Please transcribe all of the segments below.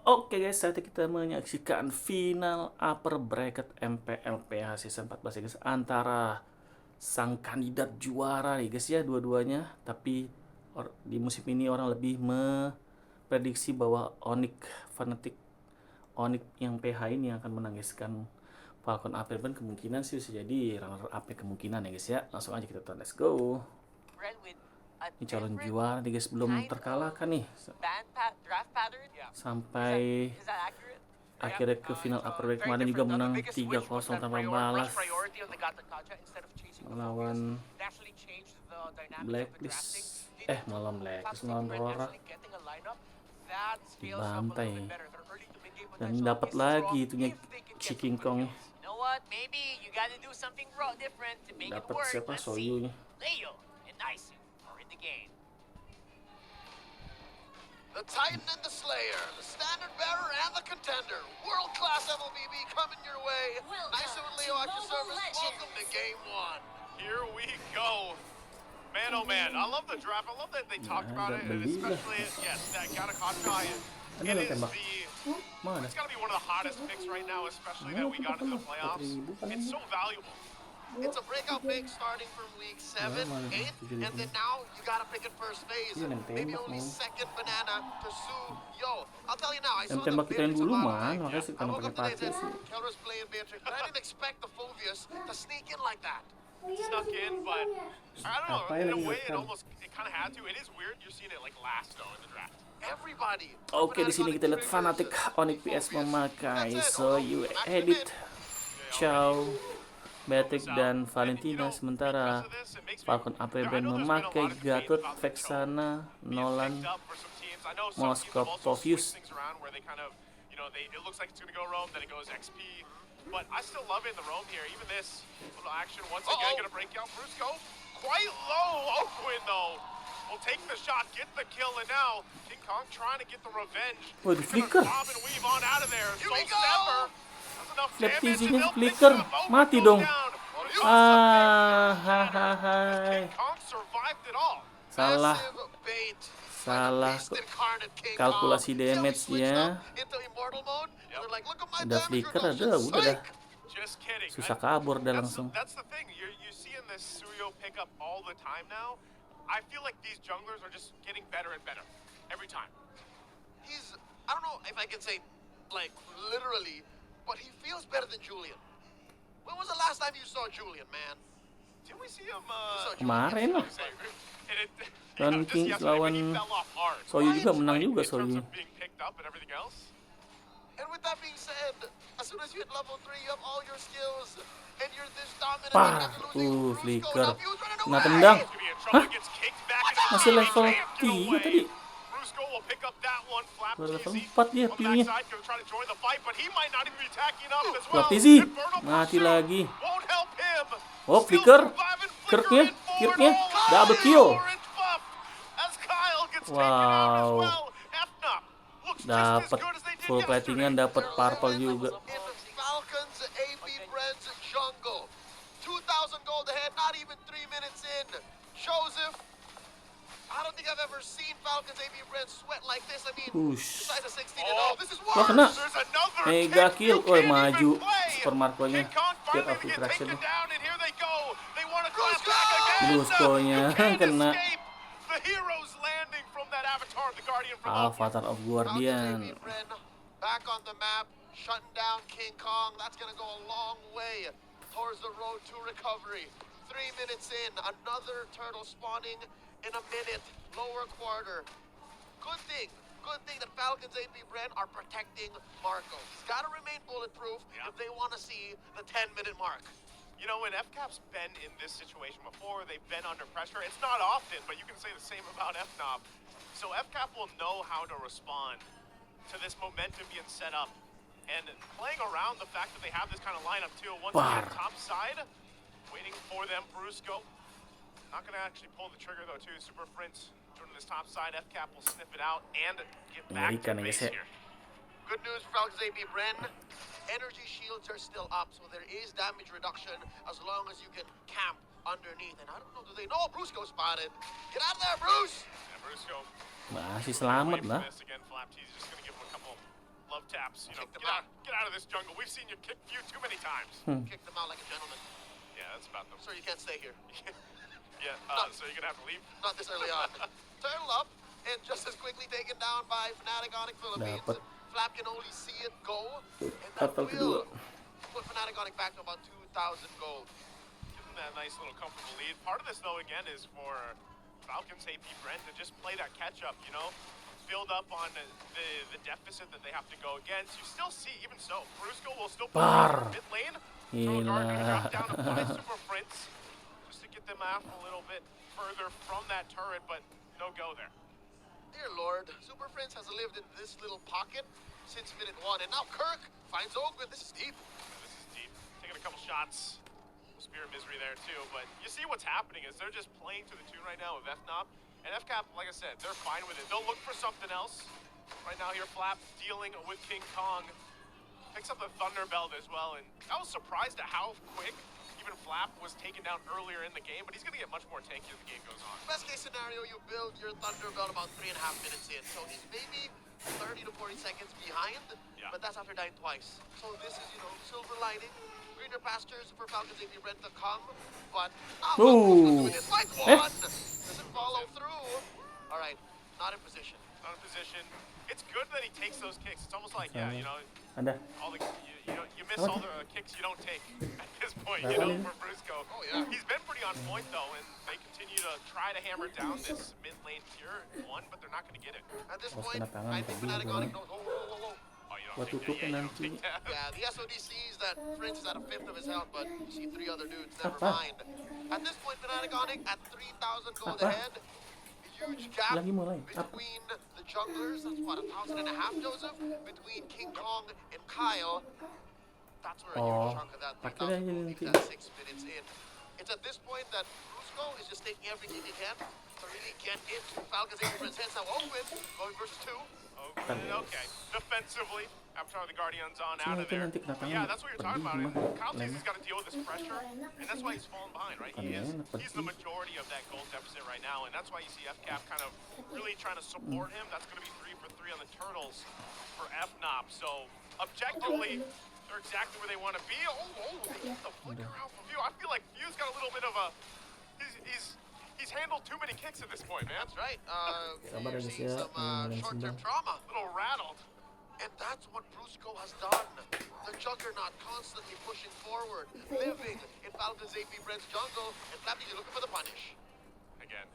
Oke guys, saatnya kita menyaksikan final upper bracket MPLPH season 14 ya guys, antara sang kandidat juara nih guys ya dua-duanya. Tapi di musim ini orang lebih memprediksi bahwa Fnatic Onic yang PH ini akan menanggiskan Falcons Apbren. Kemungkinan sih bisa jadi runner up kemungkinan ya guys ya. Langsung aja kita tonton, let's go. Ini calon juara nih guys, belum terkalahkan nih sampai akhirnya ke final upper bracket. Kemarin juga menang 3-0 tanpa balas melawan melawan Rora, dibantai dan dapat lagi itunya si King Kong. Dapat siapa? Soyunya. The Titan and the Slayer, the Standard Bearer and the Contender. World-class LBB coming your way. Nice and Leo at your service. Welcome to Game 1. Here we go. Man, oh man, I love the draft. I love that they talked about it, and especially, yes, that Gata Kachai. It is it's got to be one of the hottest picks right now, especially that we got into the playoffs. It's so valuable. It's a breakout pick starting from week 7, 8, and then now you gotta pick it first phase. Maybe only second banana to sue. Yo, I'll tell you now, I saw the Beatrix a lot. I woke up today and said, Keller's playing Beatrix, but I didn't expect the Phobius to sneak in like that. Snuck in, but I don't know, in a way it kind of had to. It is weird, you're seeing it like last though in the draft. Everybody. Oke, di sini kita lihat Fnatic Onic PS memakai Soyu Edit, Chow, Baik dan Valentina, sementara Falcons Apbren memakai Gatot, Vexana, Nolan, Moskov, Povius. It looks like it's going to go Rome, then it goes XP. But I still love it in the Rome here. Even this little action once again going to break out Brusco. Quite low. Oakwin though will take the shot, get the kill, and now King Kong trying to get the revenge. Oh, the flicker. Bob and weave on out of there. So Stepper. Lihat fizinya flicker, mati dong. Salah kalkulasi damage-nya. Udah flicker, udah dah. Susah kabur dah langsung. I feel like these junglers are just getting better and better every time. I don't know if I can say, like, literally, but he feels better than Julian. When was the last time you saw Julian, man? Did we see him, kemarin lah. Dan King lawan Soyu juga menang juga Soyu. And with that being said, as soon as you hit level 3, you have all your skills, and you're this dominant. Flicker. Nah, tendang. Hah? Masih level 3 tadi. Level 4 dia piunya. Lapisi. Mati lagi. Oh, flicker. Kirknya. Double kill. Wow. Dapat full platingan, dapat purple juga. Falcons Apbren's jungle. 2,000 gold ahead, not even 3 minutes in. Joseph, I don't think I've ever seen Falcons Apbren sweat like this. I mean, besides a 16-0, this is worse. Wah, kena. Mega kill. Oh, maju. Super Marco-nya. Get off interaction. Brusco-nya kena. Avatar of Guardian. Back on the map, shutting down King Kong. That's gonna go a long way towards the road to recovery. 3 minutes in, another turtle spawning in a minute, lower quarter. Good thing that Falcons Apbren are protecting Marco. He's got to remain bulletproof if they want to see the 10-minute mark. You know, when FCAP's been in this situation before, they've been under pressure. It's not often, but you can say the same about Fnop. So FCAP will know how to respond to this momentum being set up. And playing around the fact that they have this kind of lineup too. Once again, top side, waiting for them, Brusco. Not going to actually pull the trigger though too. Super Prince joining this top side. FCAP will sniff it out and get back to base here. Good news for Falcons Apbren. Energy shields are still up, so there is damage reduction as long as you can camp underneath. And I don't know, do they know Brusco spotted? Get out of there, Bruce! Yeah, Brusco. Masih selamat lah. Love taps. You know, Kick them get out of this jungle. We've seen you kick few too many times. Kick them out like a gentleman. Yeah, that's about them. Sir, you can't stay here. Yeah, so you're gonna have to leave. Not this early on. Turtle up, and just as quickly taken down by Fnatic Onic Philippines. Dapat. Flap can only see it go, and that Fatal will kedua. put Fnatic Onic back to about 2,000 gold. Give them that nice little comfortable lead. Part of this, though, again, is for Falcons Apbren to just play that catch-up, you know? Build up on the deficit that they have to go against. You still see, even so, Brusco will still play Bar. mid lane. Gila. Guard gonna drop down to punish Super Prince just to get them off a little bit further from that turret, but no go there. Dear Lord, Super Prince has lived in this little pocket since minute 1, and now Kirk finds Ogwen. This is deep. Yeah, this is deep. Taking a couple shots. Spear of Misery there too, but you see what's happening is they're just playing to the tune right now of Fnop. And FCAP, like I said, they're fine with it. They'll look for something else. Right now here, Flap dealing with King Kong. Picks up the Thunder Belt as well, and I was surprised at how quick even Flap was taken down earlier in the game, but he's gonna get much more tanky as the game goes on. Best case scenario, you build your Thunder Belt about 3.5 minutes in, so he's maybe 30 to 40 seconds behind, Yeah. but that's after dying twice. So this is, you know, silver lining. Greener pastures for Falcons Apbren to come, but Ooh. Fight one! Doesn't follow through. All right, not in position. Not in position. It's good that he takes those kicks. It's almost like, yeah, you know, Ada. all the you miss What? all the kicks you don't take at this point, Berapa you know, ini? for Brusco. Oh, yeah. He's been pretty on point though, and they continue to try to hammer down this mid lane tier 1, but they're not going to get it. At this Bos point, kena tangan I think tadi, Fnatic gua. Onic knows. Whoa. Oh, you Buat don't take that. tutupin Yeah, you don't nanti. take that. Yeah, the SOD sees that Prince is at a fifth of his health, but you see 3 other dudes, never Apa? mind. At this point, Fnatic Onic at 3,000 gold Apa? ahead. Huge gap Lagi mulai. Apa? between the junglers. That's what, 1,500, Joseph? Between King Kong and Kyle. That's where a Oh, huge chunk of that pakai 3,000 aja gold nanti. is at 6 minutes in. It's at this point that Brusco is just taking everything he can to really get into Falcons Apbren's heads. Now Oakwood going versus 2. Okay. Defensively, after the Guardian's on Sini out of itu there. nanti kena tangan. Yeah, that's what you're talking about. Pedih gimana? Kyle Lem. has got to deal with this pressure, and that's why he's falling behind, right? Bukan enak, He's the pedih. majority of that gold deficit right now, and that's why you see FCAP kind of really trying to support him. That's going to be 3 for 3 on the Turtles for Fnop. So, objectively, they're exactly where they want to be. They get the flicker out from View. I feel like View's got a little bit of a... He's handled too many kicks at this point, man. That's right. Sabar You're ya, guys, seeing ya. some Yang short-term sembang. trauma. A little rattled. And that's what Brusco has done. The Juggernaut constantly pushing forward, living in Falcons Apbren's jungle, and Flappy looking for the punish. Again,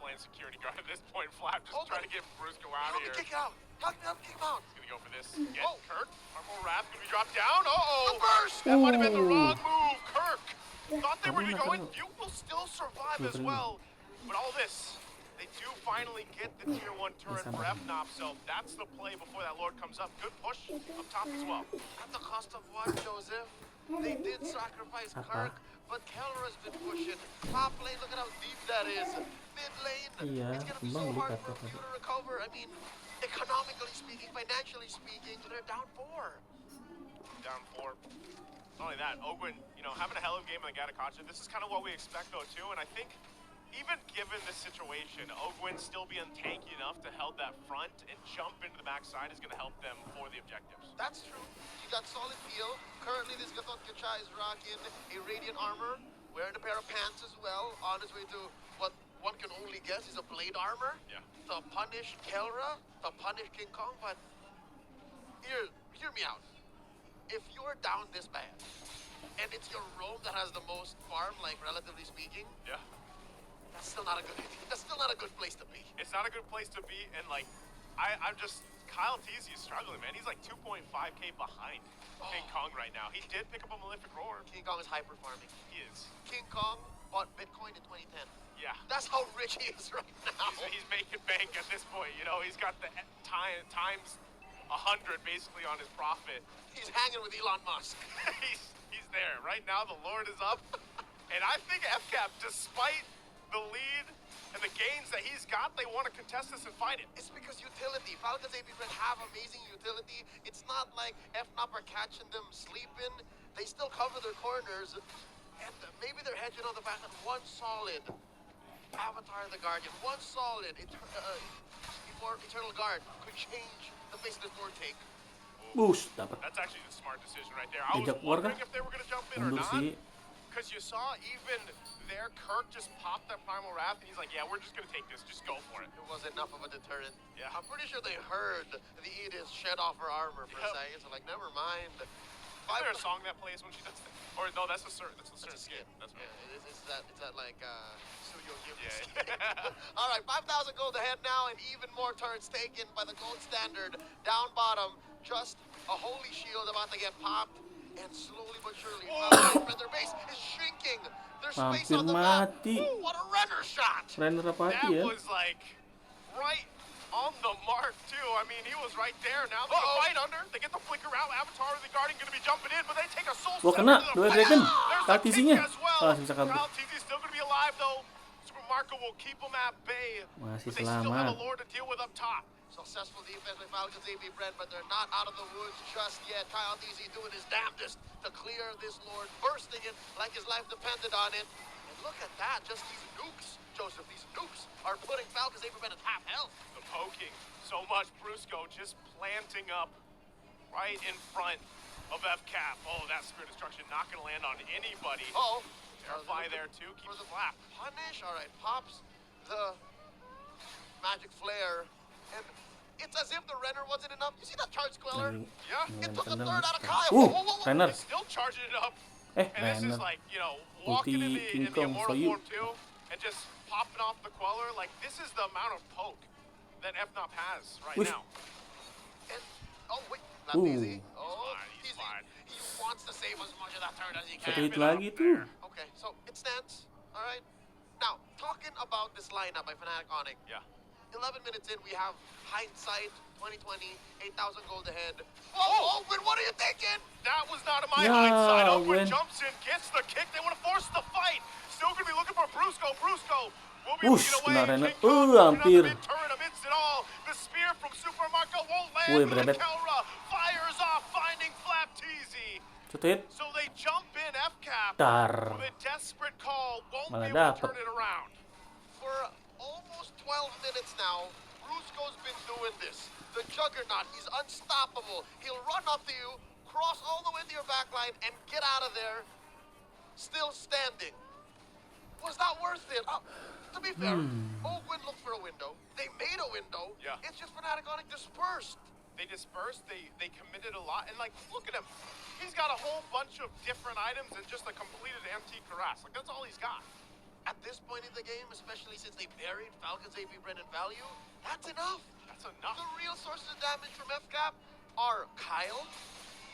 playing security guard at this point. Flap just Oh, trying to get Brusco out Help of me here. kick out. Help me kick him out. He's gonna go for this. Get Oh. Kirk. Armor Wrath gonna be dropped down. The burst! That might have been the Ooh. wrong move. Kirk thought they were gonna go in. Kena. You will still survive Dua as kali. well. But all this, they do finally get the tier 1 turret for Fnop, so that's the play before that Lord comes up. Good push up top as well. At the cost of what, Joseph? They did sacrifice Kirk, but Kelra's been pushing. Top lane, look at how deep that is. Mid lane, Iya, it's gonna be kembang so beli hard kata for you tadi. to recover. I mean, economically speaking, financially speaking, they're down 4. Down 4. Not only that, Ogwen, you know, having a hell of a game in the Gatakacha. This is kind of what we expect though too, and I think even given this situation, Ogwen still being tanky enough to hold that front and jump into the backside is going to help them for the objectives. That's true. You got solid feel. Currently, this Gatot Kacha is rocking a Radiant armor, wearing a pair of pants as well, on his way to what one can only guess is a blade armor. Yeah. To punish Kelra, to punish King Kong, but hear me out. If you're down this bad, and it's your roam that has the most farm, like relatively speaking, Yeah. that's still not a good that's still not a good place to be. It's not a good place to be, and like, I'm just, Kyle Teasy is struggling, man. He's like 2.5k behind King Kong right now. He did pick up a Malefic Roar. King Kong is hyper farming. He is. King Kong bought Bitcoin in 2010. Yeah. That's how rich he is right now. He's making bank at this point, you know. He's got the times 100 basically on his profit. He's hanging with Elon Musk. he's there. Right now, the Lord is up. And I think FCAP, despite the lead and the gains that he's got, they want to contest this and fight it. It's because utility. Falcons Apbren have amazing utility. It's not like Fnop are catching them sleeping. They still cover their corners. And maybe they're hedging on the fact that one solid Avatar of the Guardian, one solid Eternal Guard could change the face of this board take. Bus dapat. That's actually the smart decision right there. I was Diajak keluar kah? wondering if they were going to jump in or Mundur not. sih. Because you saw even there, Kirk just popped that Primal Wrath, and he's like, yeah, we're just going to take this. Just go for it. It was enough of a deterrent. Yeah. I'm pretty sure they heard the Edith shed off her armor for a second, so like, never mind. Is there a song that plays when she does that? Or no, that's a certain skin. That's right. Yeah, it's that like studio gimmick. Yeah. All right, 5,000 gold ahead now, and even more turrets taken by the gold standard. Down bottom, just a holy shield about to get popped, and slowly but surely, their base is shrinking. There's space Hampir on the map. mati. Ooh, what a runner shot! Renner apa That ya? was like right on the mark too. I mean, he was right there. Now they can fight under. They get the flicker out. Avatar of the Guardian going to be jumping in, but they take a soul Wah, step kena. into the Dua fight. dragon. There's the Kaltisinya. kick as well. Ah, bisa kabur. Kaltisi's still going to be alive though. Super Marco will keep him at bay. Masih But they still have selamat. a Lord to deal with up top. Successful defense by Falcons Apbren, but they're not out of the woods just yet. Kyle DZ doing his damnedest to clear this Lord, bursting it like his life depended on it. And look at that, just these nukes, Joseph, these nukes are putting Falcons Apbren at half health. The poking so much. Brusco just planting up right in front of FCAP. Oh, that Spirit Destruction not going to land on anybody. Oh, Terrify there too. for Keeps the the flap. punish. All right, pops the magic flare, and it's as if the Renner wasn't enough. You see that charge queller? Yeah. It took a Tendang. third out of Kyle. Whoa, whoa, whoa, whoa. Renner. He's still charging it up. Eh, And this is Renner. like, walking in Ulti the, King in the Kong immortal for you. form too, and just popping off the queller. Like, this is the amount of poke that Fnop has right Whoosh. now. And, oh, wait, not Ooh. easy. He's Oh, fine, he's fine. He wants to save as much of that turn as he Satu can. hit lagi tuh. Okay, so it stands. All right. Now, talking about this lineup by Fnatic Onic, Yeah. 11 minutes in, we have hindsight 2020, 8,000 gold ahead. Whoa, Owen, what are you thinking? That was not in my Yeah, hindsight. Oakwood when- jumps in, gets the kick. They want to force the fight. Still going to be looking for Brusco. Brusco will be Whoosh, looking away. kena Renner. King Kong looking Hampir. up the mid-turret amidst it all. The spear from Super Marco won't land. Woi, But berebet. Kelra fires off, finding Flap TZ. Satu hit. So they jump in FCAP Dar. with a desperate call. Won't Malah be able to dapet. turn it around. For almost 12 minutes now, Brusco's been doing this. The Juggernaut, he's unstoppable. He'll run up to you, cross all the way to your backline, and get out of there, still standing. Was that worth it? To be fair, Oakwood looked for a window. They made a window. Yeah. It's just Fnatic Onic dispersed. They dispersed, they committed a lot, and like, look at him. He's got a whole bunch of different items and just a completed antique cuirass. Like, that's all he's got. At this point in the game, especially since they buried Falcons Apbren in value, that's enough. That's enough. The real sources of damage from FCAP are Kyle,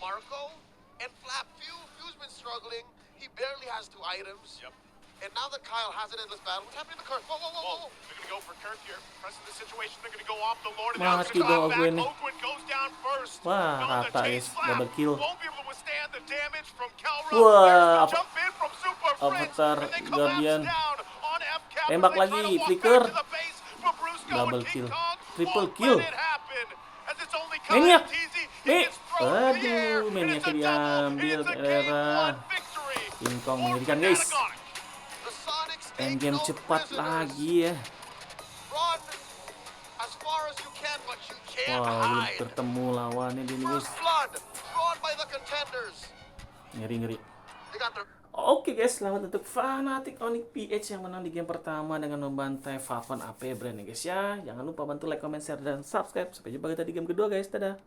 Marco, and Flap. Few's been struggling. He barely has 2 items. Yep. And now that Kyle has an endless battle, what's happening to Kirk? Whoa, whoa, whoa, Well, whoa. they're going to go for Kirk here. Pressing the situation, they're going to go off the Lord. And Mati now dong back. Oakwood. Oakwood goes down first. Wah, Well, the rata chase guys. flap Double kill. won't be able to withstand the damage from Kelra. Wah, There's the apa- jump in from Super Prince. Avatar And they Guardian. collapse down on FCAP. Tembak They try lagi, to walk flicker. back to the base, but Brusco Double and King kill. Kong Triple won't kill. let it happen. As it's only Maniac. Kyle TZ. He Eh, gets thrown in the air, aduh, and it's a Maniacnya double, and diambil, it's a ternyata. game 1 victory King Kong for mengerikan, Fnatic guys. Onic. The Sonics take Endgame no cepat prisoners. lagi ya. Run as far as you can, but you can't Wah, belum hide. bertemu lawannya dia nih, guys. First blood drawn by the contenders. Ngeri-ngeri. They got their Oke guys, selamat untuk Fnatic Onic PH yang menang di game pertama dengan membantai Falcons Apbren ya guys ya. Jangan lupa bantu like, comment, share, dan subscribe. Sampai jumpa kita di game kedua guys. Dadah.